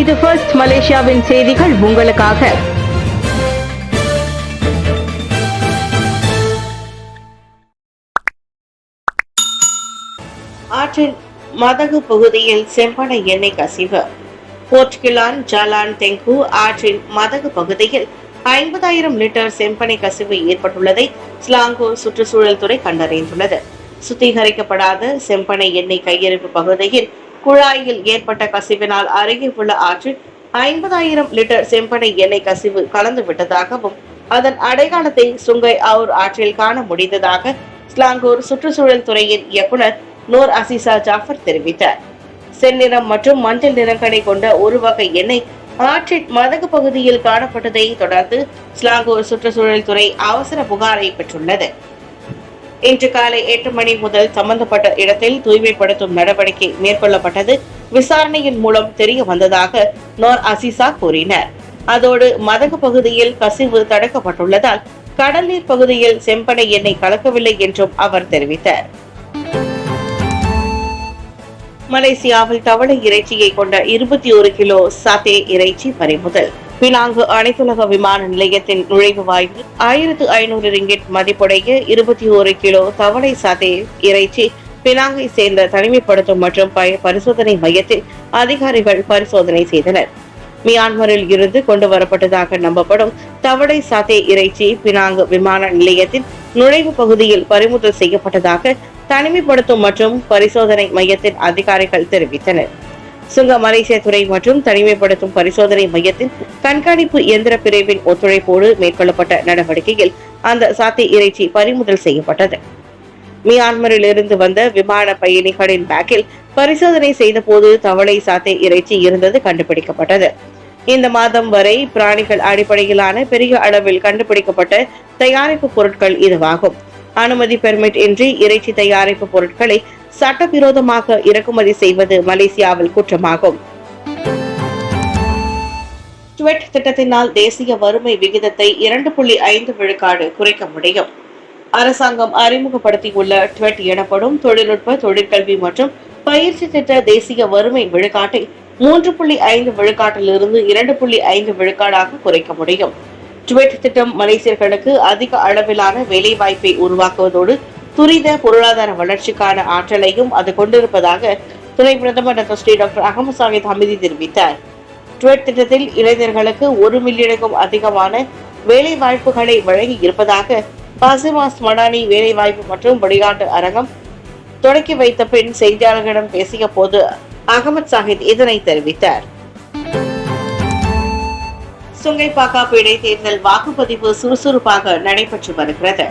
இது ஃபர்ஸ்ட் மலேசியாவின் செய்திகள் உங்களுக்காக. ஆற்றின் மதகு பகுதியில் செம்பனை எண்ணெய் கசிவு. போர்ட் கிலான் ஜாலான் தெங்கு ஆற்றின் மதகு பகுதியில் 50,000 லிட்டர் செம்பனை கசிவு ஏற்பட்டுள்ளதை ஸ்லாங்கூர் சுற்றுச்சூழல் துறை கண்டறிந்துள்ளது. சுத்திகரிக்கப்படாத செம்பனை எண்ணெய் கையிருப்பு பகுதியில் குழாயில் ஏற்பட்ட கசிவினால் அருகே உள்ள ஆற்றில் 50,000 லிட்டர் செம்பனை எண்ணெய் கசிவு கலந்து விட்டதாகவும் அதன் அடையாளத்தை சுங்கை அவுர் ஆற்றில் காண முடிந்ததாக ஸ்லாங்கூர் சுற்றுச்சூழல் துறையின் இயக்குனர் நூர் அசிசா ஜாஃபர் தெரிவித்தார். செந்நிறம் மற்றும் மஞ்சள் நிறங்களை கொண்ட ஒரு வகை எண்ணெய் ஆற்றின் மதகு பகுதியில் காணப்பட்டதை தொடர்ந்து ஸ்லாங்கூர் சுற்றுச்சூழல் துறை அவசர புகாரை பெற்றுள்ளது. இன்று காலை 8 மணி முதல் சம்பந்தப்பட்ட இடத்தில் தூய்மைப்படுத்தும் நடவடிக்கை மேற்கொள்ளப்பட்டது விசாரணையின் மூலம் தெரிய வந்ததாக நோர் அசிசா கூறினார். அதோடு மதகு பகுதியில் கசிவு தடுக்கப்பட்டுள்ளதால் கடல் நீர் பகுதியில் செம்பனை எண்ணெய் கலக்கவில்லை என்றும் அவர் தெரிவித்தார். மலேசியாவில் தவளை இறைச்சியை கொண்ட 21 கிலோ சாத்தே இறைச்சி பறிமுதல். பினாங்கு அனைத்துலக விமான நிலையத்தின் நுழைவு வாயில் 1500 ரிங்கிட் மதிப்புடைய 21 கிலோ தவளை சாத்தே இறைச்சி பினாங்கை சேர்ந்த தனிமைப்படுத்தும் மற்றும் பரிசோதனை மையத்தில் அதிகாரிகள் பரிசோதனை செய்தனர். மியான்மரில் இருந்து கொண்டு வரப்பட்டதாக நம்பப்படும் தவளை சாத்தே இறைச்சி பினாங்கு விமான நிலையத்தின் நுழைவு பகுதியில் பறிமுதல் செய்யப்பட்டதாக தனிமைப்படுத்தும் மற்றும் பரிசோதனை மையத்தின் அதிகாரிகள் தெரிவித்தனர். சுங்க மலேசிய துறை மற்றும் தனிமைப்படுத்தும் பரிசோதனை மையத்தின் கண்காணிப்பு இயந்திர பிரிவின் ஒத்துழைப்போடு மேற்கொள்ளப்பட்ட நடவடிக்கையில் அந்த சாத்தே இறைச்சி பறிமுதல் செய்யப்பட்டது. மியான்மரில் இருந்து வந்த விமான பயணிகளின் பேக்கில் பரிசோதனை செய்த போது தவளை சாத்தே இறைச்சி இருந்தது கண்டுபிடிக்கப்பட்டது. இந்த மாதம் வரை பிராணிகள் அடிப்படையிலான பெரிய அளவில் கண்டுபிடிக்கப்பட்ட தயாரிப்பு பொருட்கள் இதுவாகும். அனுமதி பெர்மிட் இன்றி இறைச்சி தயாரிப்பு பொருட்களை சட்டவிரோதமாக இறக்குமதி செய்வது மலேசியாவில் குற்றமாகும். டுவெட் திட்டத்தினால் தேசிய வறுமை விகிதத்தை 2.5 விழுக்காடு குறைக்க முடியும். அரசாங்கம் அறிமுகப்படுத்தியுள்ள டுவெட் எனப்படும் தொழில்நுட்ப தொழிற்கல்வி மற்றும் பயிற்சி திட்ட தேசிய வறுமை விழுக்காட்டை 3.5 விழுக்காட்டிலிருந்து 2.5 விழுக்காடாக குறைக்க முடியும். டுவெட் திட்டம் மலேசியர்களுக்கு அதிக அளவிலான வேலை வாய்ப்பை உருவாக்குவதோடு துரித பொருளாதார வளர்ச்சிக்கான ஆற்றலையும் அது கொண்டிருப்பதாக துணை பிரதமர் டாக்டர் அகமது சாஹித் ஹமீதி தெரிவித்தார். டுவெட் திட்டத்தில் இளைஞர்களுக்கு 1 மில்லியனுக்கும் அதிகமான வேலை வாய்ப்புகளை வழங்கி இருப்பதாக பாசிமாஸ் மடானி வேலை வாய்ப்பு மற்றும் வழிகாட்டு அரங்கம் தொடக்கி வைத்த பின் செய்தியாளர்களிடம் பேசிய போது அகமது சாஹித் இதனை தெரிவித்தார். சுங்கை பாக்காப்பு இடைத்தேர்தல் வாக்குப்பதிவு சுறுசுறுப்பாக நடைபெற்று வருகிறது.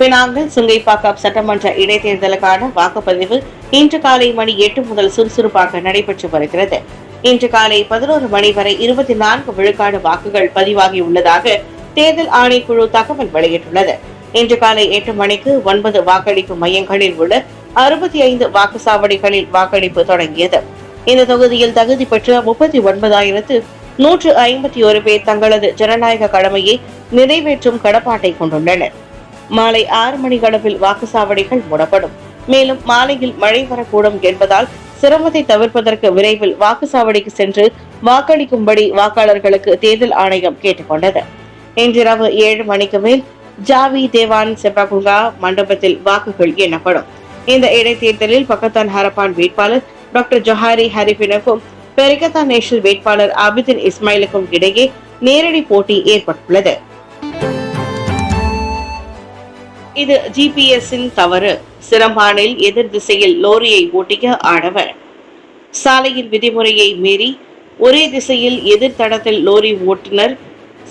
பினாங்கில் சுங்கை பாக்காப் சட்டமன்ற இடைத்தேர்தலுக்கான வாக்குப்பதிவு இன்று காலை மணி 8 முதல் சுறுசுறுப்பாக நடைபெற்று வருகிறது. இன்று காலை 11 மணி வரை 24 விழுக்காடு வாக்குகள் பதிவாகியுள்ளதாக தேர்தல் ஆணைக்குழு தகவல் வெளியிட்டுள்ளது. இன்று காலை 8 மணிக்கு 9 வாக்களிப்பு மையங்களில் உள்ள 65 வாக்குச்சாவடிகளில் வாக்களிப்பு தொடங்கியது. இந்த தொகுதியில் தகுதி பெற்ற 39,151 பேர் தங்களது ஜனநாயக கடமையை நிறைவேற்றும் கடப்பாட்டை கொண்டுள்ளனர். மாலை 6 மணிகளவில் வாக்குச்சாவடிகள் மூடப்படும். மேலும் மாலையில் மழை வரக்கூடும் என்பதால் சிரமத்தை தவிர்ப்பதற்கு விரைவில் வாக்குச்சாவடிக்கு சென்று வாக்களிக்கும்படி வாக்காளர்களுக்கு தேர்தல் ஆணையம் கேட்டுக்கொண்டது. இன்றிரவு 7 மணிக்கு மேல் ஜாவி தேவான் செப்பாகுங்கா மண்டபத்தில் வாக்குகள் எண்ணப்படும். இந்த இடைத்தேர்தலில் பக்கத்தான் ஹரப்பான் வேட்பாளர் டாக்டர் ஜொஹாரி ஹரிபினுக்கும் பெரிகத்தான் நேஷனல் வேட்பாளர் ஆபிதின் இஸ்மாயிலுக்கும் இடையே நேரடி போட்டி ஏற்பட்டுள்ளது. இது ஜிபிஎஸ்ஸின் தவறு. சிரம்பானில் எதிர் திசையில் லோரியை ஓட்டிய ஆடவர். சாலையின் விதிமுறையை மீறி ஒரே திசையில் எதிர் தடத்தில் லோரி ஓட்டுநர்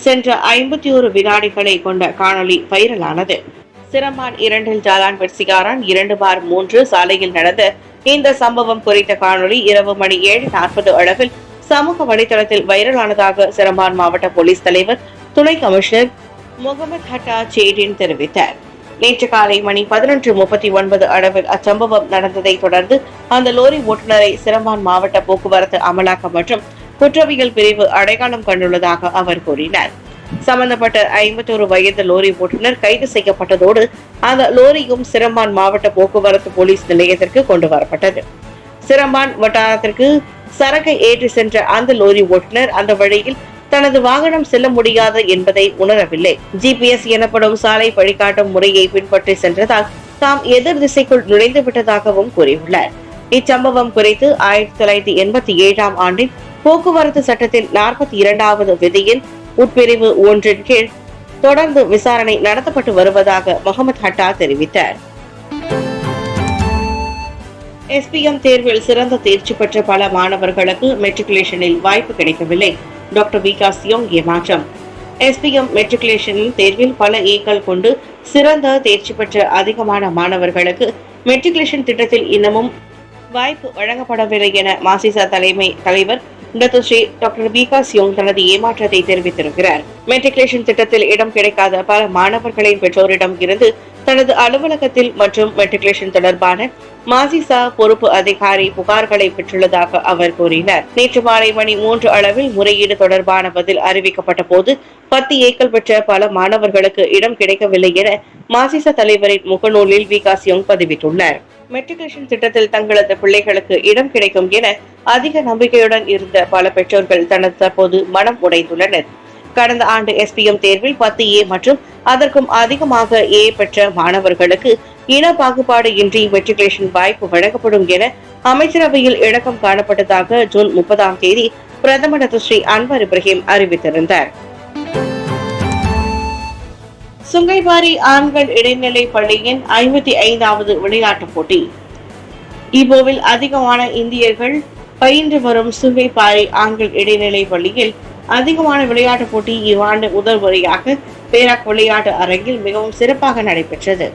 சென்ற 51 வினாடிகளை கொண்ட காணொலி வைரலானது. சிரம்பான் 2 ஜாலான் வெட்சிகாரான் 2/3 சாலையில் நடந்த இந்த சம்பவம் குறித்த காணொலி இரவு மணி 7:40 அளவில் சமூக வலைதளத்தில் வைரலானதாக சிரம்பான் மாவட்ட போலீஸ் தலைவர் துணை கமிஷனர் முகமது ஹட்டா சேடின் தெரிவித்தார். நேற்று காலை மணி 11:39 அளவில் அச்சம்பவம் நடந்ததை தொடர்ந்து அந்த லோரி ஓட்டுநரை சிரம்பான் மாவட்ட போக்குவரத்து அமலாக்கம் மற்றும் குற்றவியல் பிரிவு அடையாளம் கண்டுள்ளதாக அவர் கூறினார். சம்பந்தப்பட்ட 51 வயது லோரி ஓட்டுநர் கைது செய்யப்பட்டதோடு அந்த லோரியும் சிரம்பான் மாவட்ட போக்குவரத்து போலீஸ் நிலையத்திற்கு கொண்டு வரப்பட்டது. சிரம்பான் வட்டாரத்திற்கு சரக்கை ஏற்றி சென்ற அந்த லோரி ஓட்டுநர் அந்த வழியில் தனது வாகனம் செல்ல முடியாது என்பதை உணரவில்லை. GPS எனப்படும் சாலை வழிகாட்டும் முறையை பின்பற்றி சென்றதால் தாம் எதிர் திசைக்குள் நுழைந்து விட்டதாகவும் கூறியுள்ளார். இச்சம்பவம் குறித்து 1987 ஆண்டின் போக்குவரத்து சட்டத்தின் 42வது விதியின் உட்பிரிவு 1 கீழ் தொடர்ந்து விசாரணை நடத்தப்பட்டு வருவதாக முகமது ஹட்டா தெரிவித்தார். SPM தேர்வில் சிறந்த தேர்ச்சி பெற்ற பல மாணவர்களுக்கு மெட்ரிகுலேஷனில் வாய்ப்பு கிடைக்கவில்லை. டாக்டர் விகாஸ் யோங் ஏமாற்றம். SPM மெட்ரிகுலேஷனில் தேர்வில் பல ஏக்கள் கொண்டு சிறந்த தேர்ச்சி பெற்ற அதிகமான மாணவர்களுக்கு மெட்ரிகுலேஷன் திட்டத்தில் இன்னமும் வாய்ப்பு வழங்கப்படவில்லை என மாசிசா தலைவர் டாக்டர் விகாஸ் யோங் தனது ஏமாற்றத்தை தெரிவித்திருக்கிறார். மெட்ரிகுலேஷன் திட்டத்தில் இடம் கிடைக்காத பல மாணவர்களின் பெற்றோரிடம் இருந்து தனது அலுவலகத்தில் மற்றும் மெட்ரிகுலேஷன் தொடர்பான மாசிசா பொறுப்பு அதிகாரி புகார்களை பெற்றுள்ளதாக அவர் கூறினார். நேற்று மாலை மணி 3 அளவில் முறையீடு தொடர்பான பதில் அறிவிக்கப்பட்ட போது 10 ஏக்கள் பெற்ற பல மாணவர்களுக்கு இடம் கிடைக்கவில்லை என மாசிசா தலைவரின் முகநூலில் விகாஸ் யோங் பதிவிட்டுள்ளார். மெட்ரிகுலேஷன் திட்டத்தில் தங்களது பிள்ளைகளுக்கு இடம் கிடைக்கும் என அதிக நம்பிக்கையுடன் இருந்த பல பெற்றோர்கள் தற்போது மனம் உடைந்துள்ளனர். கடந்த ஆண்டு SPM தேர்வில் 10A மற்றும் அதற்கும் அதிகமாக A பெற்ற மாணவர்களுக்கு இன பாகுபாடு இன்றி மெட்ரிகுலேஷன் வாய்ப்பு வழங்கப்படும் என அமைச்சரவையில் இணக்கம் காணப்பட்டதாக ஜூன் 30ஆம் தேதி பிரதமர் டாக்டர் ஸ்ரீ அன்வர் இப்ராஹிம் அறிவித்திருந்தார். சுங்கைபாரி ஆண்கள் இடைநிலை பள்ளியின் 55வது விளையாட்டுப் போட்டி. இப்போவில் அதிகமான இந்தியர்கள் பயின்று வரும் சுங்கைபாரி ஆண்கள் இடைநிலை பள்ளியில் அதிகமான விளையாட்டுப் போட்டி இவ்வாண்டு முதல் முறையாக பேராக் விளையாட்டு அரங்கில் மிகவும் சிறப்பாக நடைபெற்றது.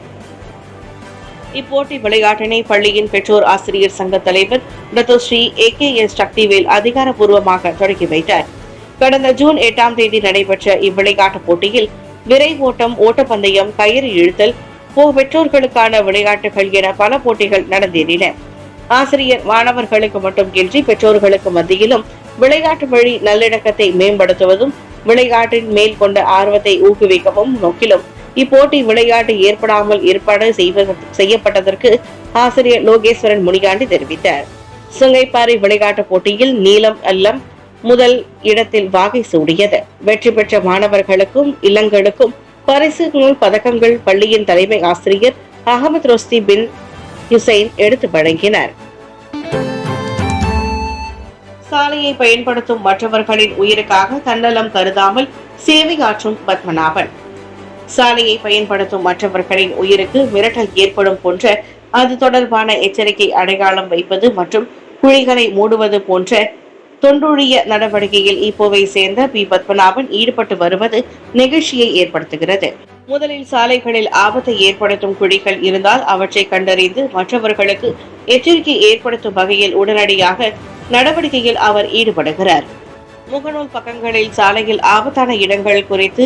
இப்போட்டி விளையாட்டினை பள்ளியின் பெற்றோர் ஆசிரியர் சங்க தலைவர் டாக்டர் ஸ்ரீ AKS சக்திவேல் அதிகாரப்பூர்வமாக தொடங்கி வைத்தார். கடந்த ஜூன் 8ஆம் தேதி நடைபெற்ற இவ்விளையாட்டுப் போட்டியில் விரை ஓட்டம், ஓட்டப்பந்தயம், கயிறு இழுத்தல், பெற்றோர்களுக்கான விளையாட்டுகள் என பல போட்டிகள் நடந்தேறின. ஆசிரியர் மாணவர்களுக்கு மட்டுமின்றி பெற்றோர்களுக்கு மத்தியிலும் விளையாட்டு வழி நல்லிணக்கத்தை மேம்படுத்துவதும் விளையாட்டின் மேல் கொண்ட ஆர்வத்தை ஊக்குவிக்கவும் நோக்கிலும் இப்போட்டி விளையாட்டு ஏற்படாமல் ஏற்பாடு செய்யப்பட்டதற்கு ஆசிரியர் லோகேஸ்வரன் முனியாண்டி தெரிவித்தார். சுங்கைப்பாறை விளையாட்டு போட்டியில் நீலம் அல்லம் முதல் இடத்தில் வாகை சூடியது. வெற்றி பெற்ற மாணவர்களுக்கும் இல்லங்களுக்கும் பரிசுகள், பதக்கங்கள் பள்ளியின் தலைமை ஆசிரியர் அகமது ரோஸ்தி பின் ஹுசைன் எடுத்து வழங்கினார். சாலையை பயன்படுத்தும் மற்றவர்களின் உயிருக்காக தன்னலம் கருதாமல் சேவையாற்றும் பத்மநாபன். சாலையை பயன்படுத்தும் மற்றவர்களின் உயிருக்கு மிரட்டல் ஏற்படும் போன்ற அது தொடர்பான எச்சரிக்கை அடையாளம் வைப்பது மற்றும் குழிகளை மூடுவது போன்ற தொண்டுழிய நடவடிக்கையில் இப்போவை சேர்ந்த பி பத்மநாபன் ஈடுபட்டு வருவது நெகிழ்ச்சியை ஏற்படுத்துகிறது. முதலில் சாலைகளில் ஆபத்தை ஏற்படுத்தும் குழிகள் இருந்தால் அவற்றை கண்டறிந்து மற்றவர்களுக்கு எச்சரிக்கை ஏற்படுத்தும் வகையில் உடனடியாக நடவடிக்கையில் அவர் ஈடுபடுகிறார். முகநூல் பக்கங்களில் சாலையில் ஆபத்தான இடங்கள் குறித்து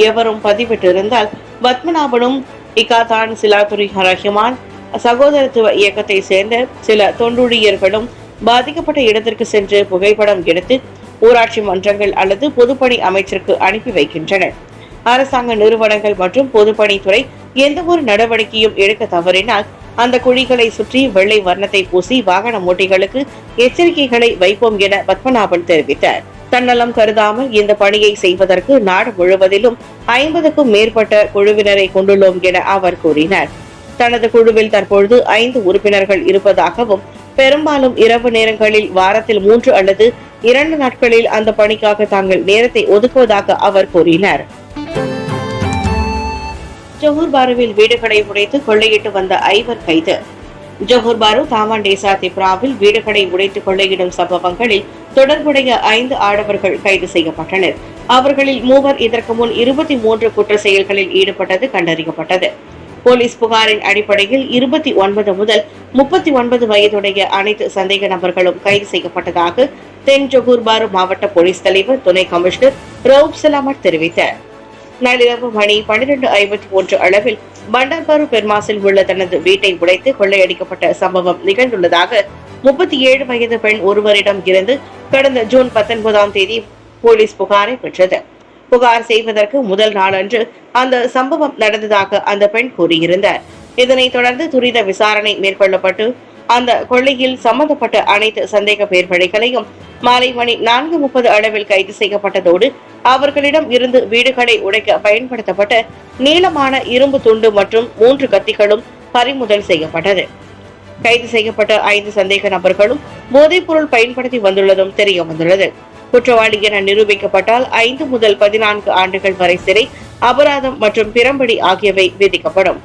எவரும் பதிவிட்டிருந்தால் பத்மநாபனும் இகாதான் சிலாதுரி ரஹ்மான் சகோதரத்துவ இயக்கத்தை சேர்ந்த சில தொண்டுழியர்களும் பாதிக்கப்பட்ட இடத்திற்கு சென்று புகைப்படம் எடுத்து ஊராட்சி மன்றங்கள் அல்லது பொதுப்பணி அமைச்சருக்கு அனுப்பி வைக்கின்றனர். அரசாங்க நிறுவனங்கள் மற்றும் பொதுப்பணித்துறை எந்த ஒரு நடவடிக்கையும் எடுக்க தவறினால் அந்த குழிகளை சுற்றி வெள்ளை வர்ணத்தை பூசி வாகன ஓட்டிகளுக்கு எச்சரிக்கைகளை வைப்போம் என பத்மநாபன் தெரிவித்தார். தன்னலம் கருதாமல் இந்த பணியை செய்வதற்கு நாடு முழுவதிலும் 50க்கும் மேற்பட்ட குழுவினரை கொண்டுள்ளோம் என அவர் கூறினார். தனது குழுவில் தற்பொழுது 5 உறுப்பினர்கள் இருப்பதாகவும் பெரும்பாலும் இரவு நேரங்களில் வாரத்தில் 3 அல்லது 2 நாட்களில் அந்த பணிக்காக தாங்கள் நேரத்தை ஒதுக்குவதாக அவர் கூறினார். ஜோஹர் பாருவில் வீடுகளை உடைத்து கொள்ளையிட்டு வந்த 5 கைது. ஜோஹர் பாரு தாமாண்டேசா திப்ராவில் வீடுகளை உடைத்து கொள்ளையிடும் சம்பவங்களில் தொடர்புடைய 5 ஆடவர்கள் கைது செய்யப்பட்டனர். அவர்களில் 3 இதற்கு முன் 23 குற்ற செயல்களில் ஈடுபட்டது கண்டறியப்பட்டது. போலீஸ் புகாரின் அடிப்படையில் 29 முதல் 39 வயதுடைய அனைத்து சந்தேக நபர்களும் கைது செய்யப்பட்டதாக தென் ஜோஹர் பாரு மாவட்ட போலீஸ் தலைவர் துணை கமிஷனர் ரவுப் சலாமட் தெரிவித்தார். நள்ளிரவு மணி 12:51 அளவில் பண்டார்பாரு பெர்மாஸில் உள்ள தனது வீட்டை உடைத்து கொள்ளையடிக்கப்பட்ட சம்பவம் நிகழ்ந்துள்ளதாக 37 வயது பெண் ஒருவரிடம் இருந்து கடந்த ஜூன் 19ஆம் தேதி போலீஸ் புகாரை பெற்றது. புகார் செய்வதற்கு முதல் நாளன்று அந்த சம்பவம் நடந்ததாக அந்த பெண் கூறியிருந்தார். இதனைத் தொடர்ந்து துரித விசாரணை மேற்கொள்ளப்பட்டு அந்த கொள்ளையில் சம்பந்தப்பட்ட அனைத்து சந்தேக பேர்வழிகளையும் மாலை மணி 4:30 அளவில் கைது செய்யப்பட்டதோடு அவர்களிடம் இருந்து வீடுகளை உடைக்க பயன்படுத்தப்பட்ட நீளமான இரும்பு துண்டு மற்றும் 3 கத்திகளும் பறிமுதல் செய்யப்பட்டது. கைது செய்யப்பட்ட 5 சந்தேக நபர்களும் போதைப் பொருள் பயன்படுத்தி வந்துள்ளதும் தெரிய வந்துள்ளது. குற்றவாளி என நிரூபிக்கப்பட்டால் 5 முதல் 14 ஆண்டுகள் வரை சிறை, அபராதம் மற்றும் பிரம்படி ஆகியவை விதிக்கப்படும்.